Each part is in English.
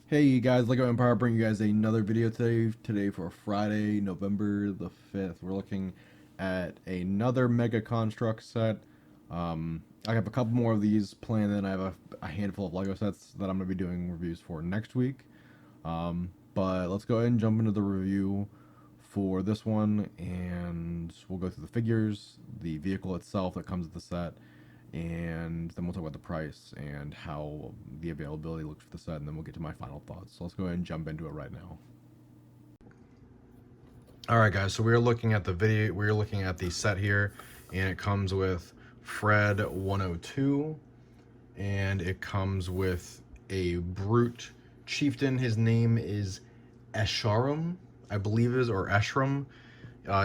Hey you guys, Lego Empire bringing you guys another video today for Friday, November the 5th. We're looking at another Mega Construx set. I have a couple more of these planned, and I have a handful of Lego sets that I'm going to be doing reviews for next week. But let's go ahead and jump into the review for this one, and we'll go through the figures, the vehicle itself that comes with the set, and then we'll talk about the price and how the availability looks for the set, and then we'll get to my final thoughts. So let's go ahead and jump into it right now. Alright guys, so we're looking at the set here, and it comes with Fred 102, and it comes with a brute chieftain. His name is Esharum, I believe it is, or Eshram.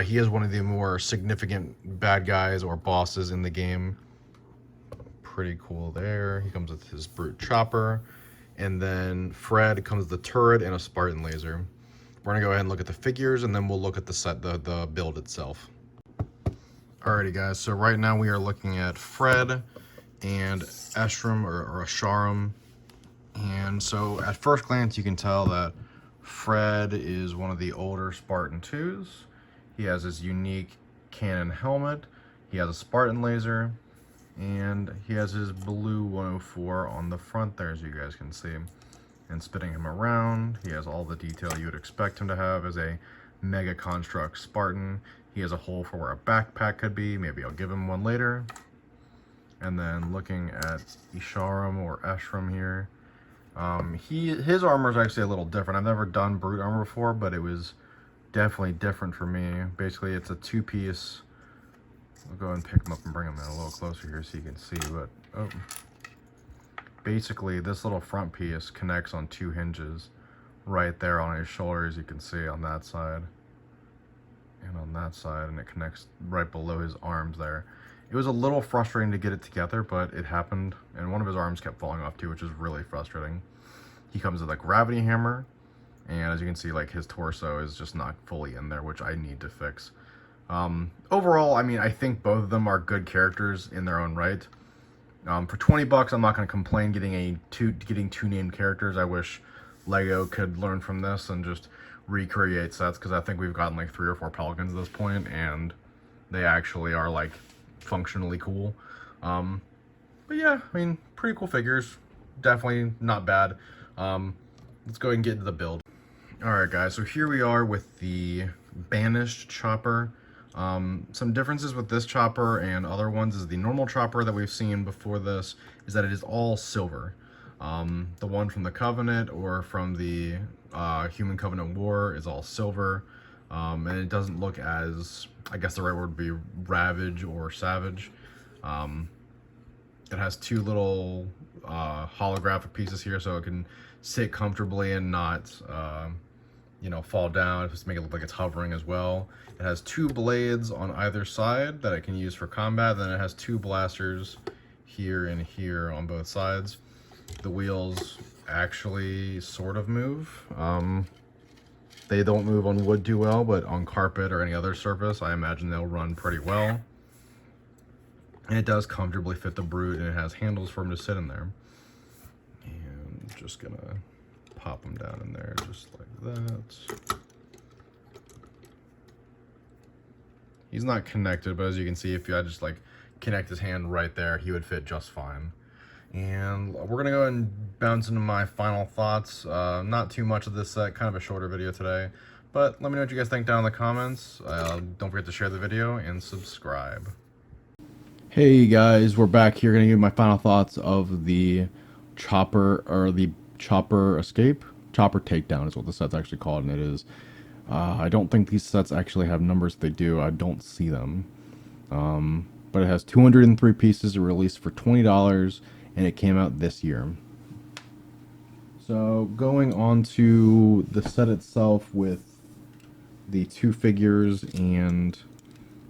He is one of the more significant bad guys or bosses in the game. Pretty cool there. He comes with his brute chopper, and then Fred comes with the turret and a Spartan laser. We're gonna go ahead and look at the figures, and then we'll look at the set, the build itself. Alrighty guys, so right now we are looking at Fred and Eshram or Asharum. And so at first glance you can tell that Fred is one of the older Spartan 2s. He has his unique cannon helmet, he has a Spartan laser, and he has his blue 104 on the front there, as you guys can see. And spinning him around, he has all the detail you would expect him to have as a Mega Construx Spartan. He has a hole for where a backpack could be. Maybe I'll give him one later. And then looking at Isharam or Eshram here, his armor is actually a little different. I've never done brute armor before, but it was definitely different for me. Basically, it's a two-piece. I'll go ahead and pick him up and bring him in a little closer here so you can see. But basically, this little front piece connects on two hinges right there on his shoulder, as you can see, on that side and on that side, and it connects right below his arms there. It was a little frustrating to get it together, but it happened, and one of his arms kept falling off too, which is really frustrating. He comes with a gravity hammer, and as you can see, like, his torso is just not fully in there, which I need to fix. Overall, I mean, I think both of them are good characters in their own right. For 20 bucks, I'm not going to complain getting two named characters. I wish Lego could learn from this and just recreate sets, because I think we've gotten like 3 or 4 Pelicans at this point, and they actually are like functionally cool. But yeah, I mean, pretty cool figures. Definitely not bad. Let's go ahead and get into the build. Alright guys, so here we are with the banished chopper. Some differences with this chopper and other ones is the normal chopper that we've seen before this is that it is all silver. The one from the Covenant or from the Human Covenant War is all silver, and it doesn't look as, I guess the right word would be ravage or savage. It has 2 little holographic pieces here, so it can sit comfortably and not you know, fall down, just make it look like it's hovering as well. It has 2 blades on either side that it can use for combat. Then it has 2 blasters here and here on both sides. The wheels actually sort of move. They don't move on wood too well, but on carpet or any other surface, I imagine they'll run pretty well. And it does comfortably fit the brute, and it has handles for him to sit in there. And just gonna pop them down in there just like that. He's not connected, but as you can see, if I just like connect his hand right there, he would fit just fine. And we're gonna go ahead and bounce into my final thoughts. Not too much of this set, kind of a shorter video today, but let me know what you guys think down in the comments. Don't forget to share the video and subscribe. Hey guys, we're back here. Gonna give my final thoughts of the chopper, or the chopper escape. Chopper takedown is what the set's actually called, and it is. I don't think these sets actually have numbers. If they do, I don't see them. But it has 203 pieces released for $20, and it came out this year. So going on to the set itself with the 2 figures and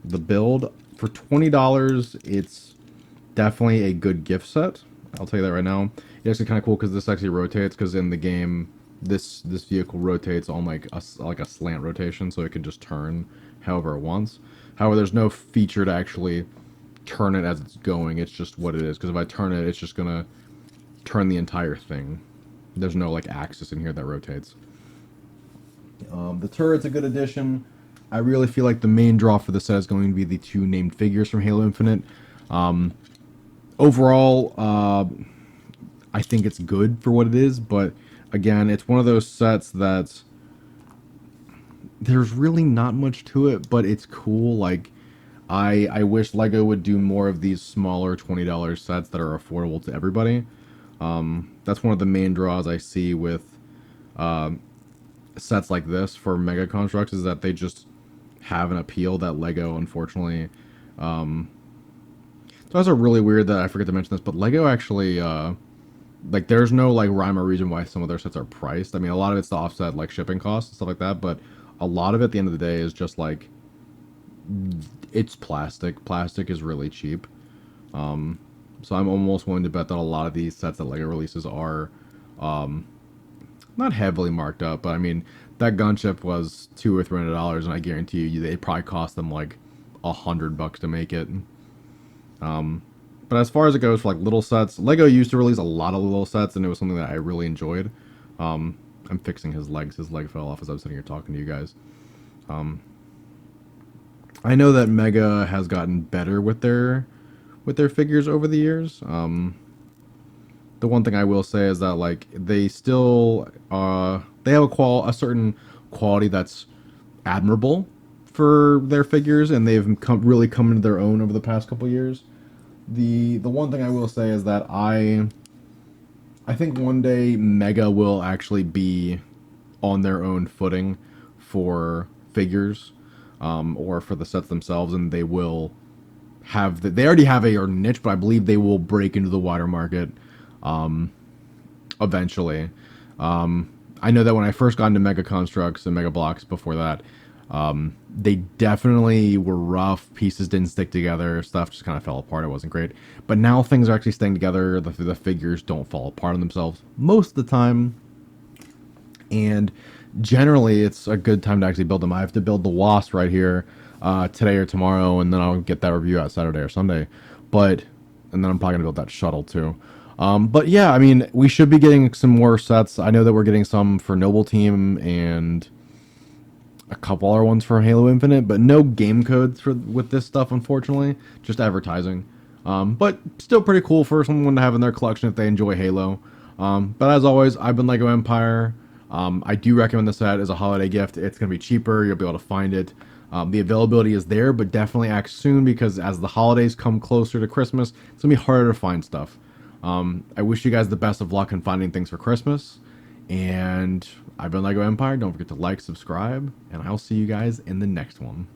the build, for $20, it's definitely a good gift set. I'll tell you that right now. It's actually kind of cool because this actually rotates, because in the game, this vehicle rotates on like a slant rotation, so it can just turn however it wants. However, there's no feature to actually turn it as it's going. It's just what it is, because if I turn it, it's just gonna turn the entire thing. There's no like axis in here that rotates. The turret's a good addition. I really feel like the main draw for the set is going to be the two named figures from Halo Infinite. Overall, I think it's good for what it is, but again, it's one of those sets that there's really not much to it, but it's cool. Like, I wish Lego would do more of these smaller $20 sets that are affordable to everybody. That's one of the main draws I see with sets like this for Mega Construx is that they just have an appeal that Lego, unfortunately. It's also really weird that I forget to mention this, but Lego actually, like, there's no like rhyme or reason why some of their sets are priced. I mean, a lot of it's to offset like shipping costs and stuff like that, but a lot of it at the end of the day is just like it's plastic. Plastic is really cheap. So I'm almost willing to bet that a lot of these sets that Lego releases are not heavily marked up, but I mean that gunship was $200 or $300, and I guarantee you they probably cost them like $100 to make it. But as far as it goes for like little sets, Lego used to release a lot of little sets, and it was something that I really enjoyed. I'm fixing his legs. His leg fell off as I was sitting here talking to you guys. I know that Mega has gotten better with their figures over the years. The one thing I will say is that like they still they have a certain quality that's admirable for their figures, and they've really come into their own over the past couple years. The one thing I will say is that I think one day Mega will actually be on their own footing for figures, or for the sets themselves, and they will they already have a niche, but I believe they will break into the wider market eventually. I know that when I first got into Mega Constructs and Mega Blocks before that, they definitely were rough. Pieces didn't stick together. Stuff just kind of fell apart. It wasn't great. But now things are actually staying together. The figures don't fall apart on themselves most of the time. And generally, it's a good time to actually build them. I have to build the Wasp right here today or tomorrow, and then I'll get that review out Saturday or Sunday. But and then I'm probably gonna build that shuttle too. But yeah, I mean, we should be getting some more sets. I know that we're getting some for Noble Team and a couple other ones for Halo Infinite, but no game codes for with this stuff, unfortunately. Just advertising. But still pretty cool for someone to have in their collection if they enjoy Halo. But as always, I've been Lego Empire. I do recommend the set as a holiday gift. It's going to be cheaper. You'll be able to find it. The availability is there, but definitely act soon because as the holidays come closer to Christmas, it's going to be harder to find stuff. I wish you guys the best of luck in finding things for Christmas. And I've been Lego Empire. Don't forget to like, subscribe, and I'll see you guys in the next one.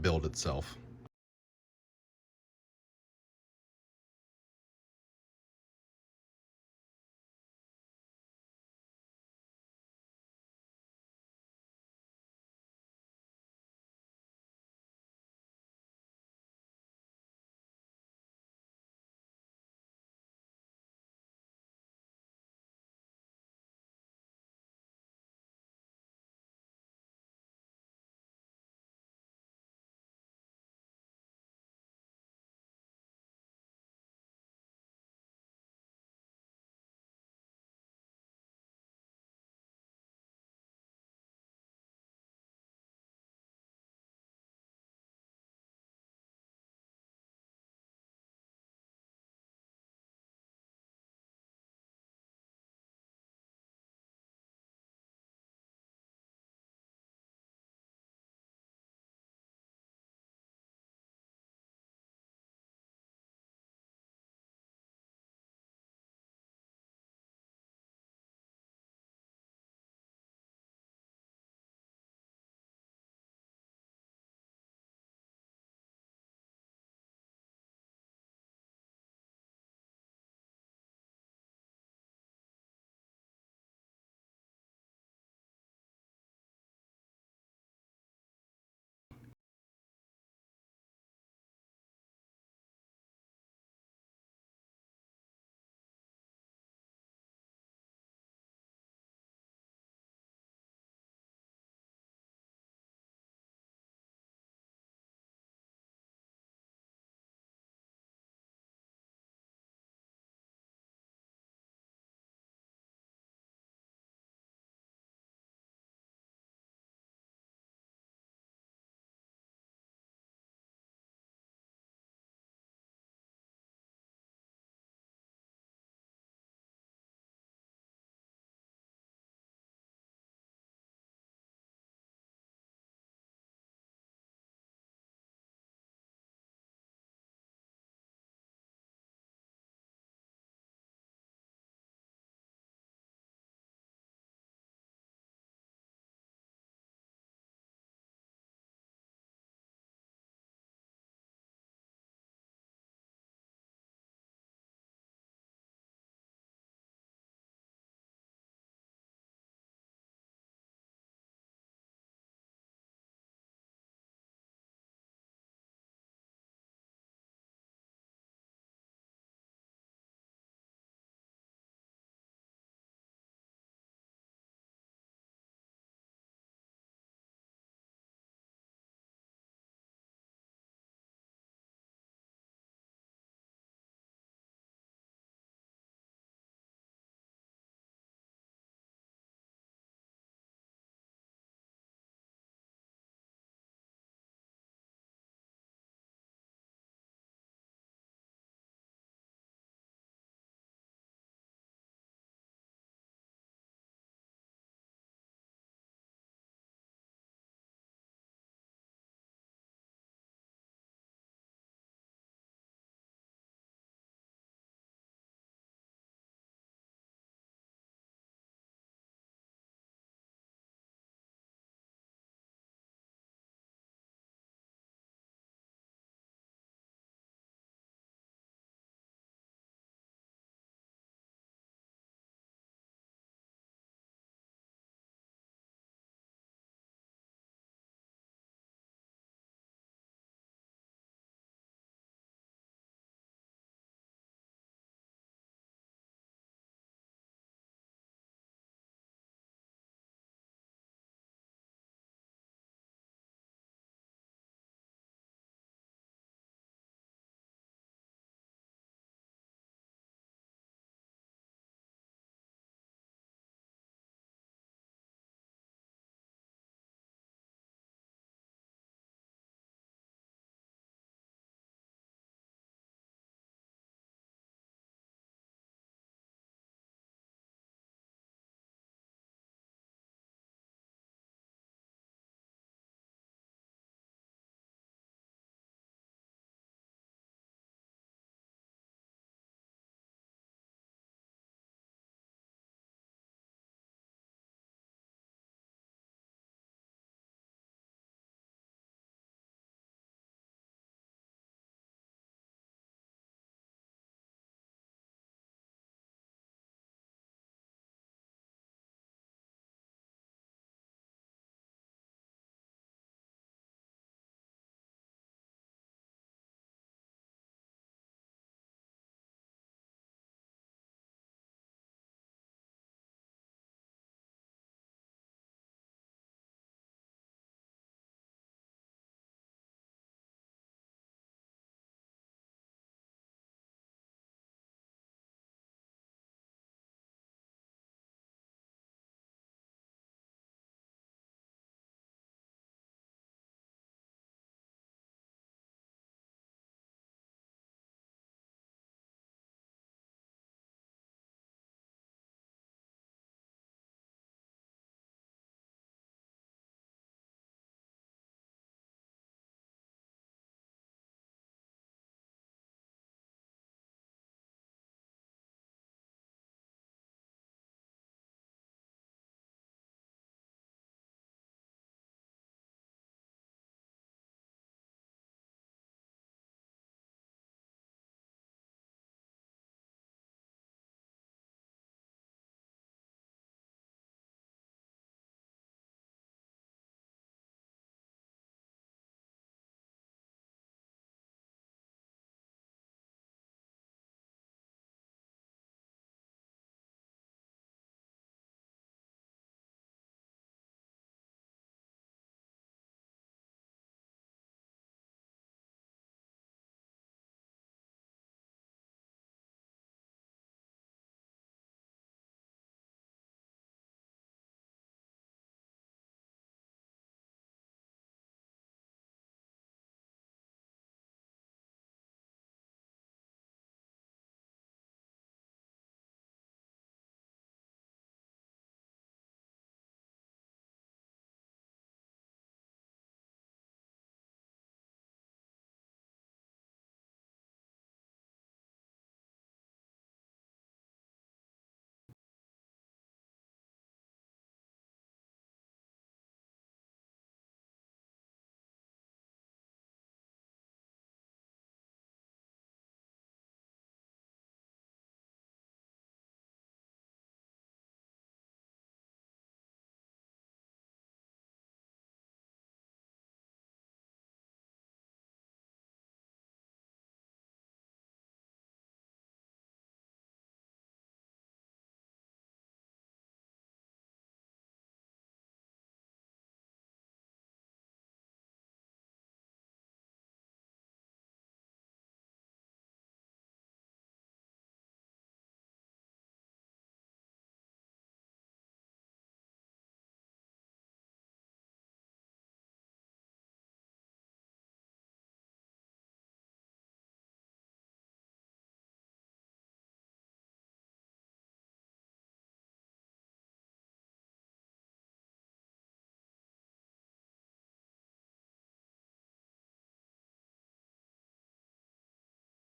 build itself.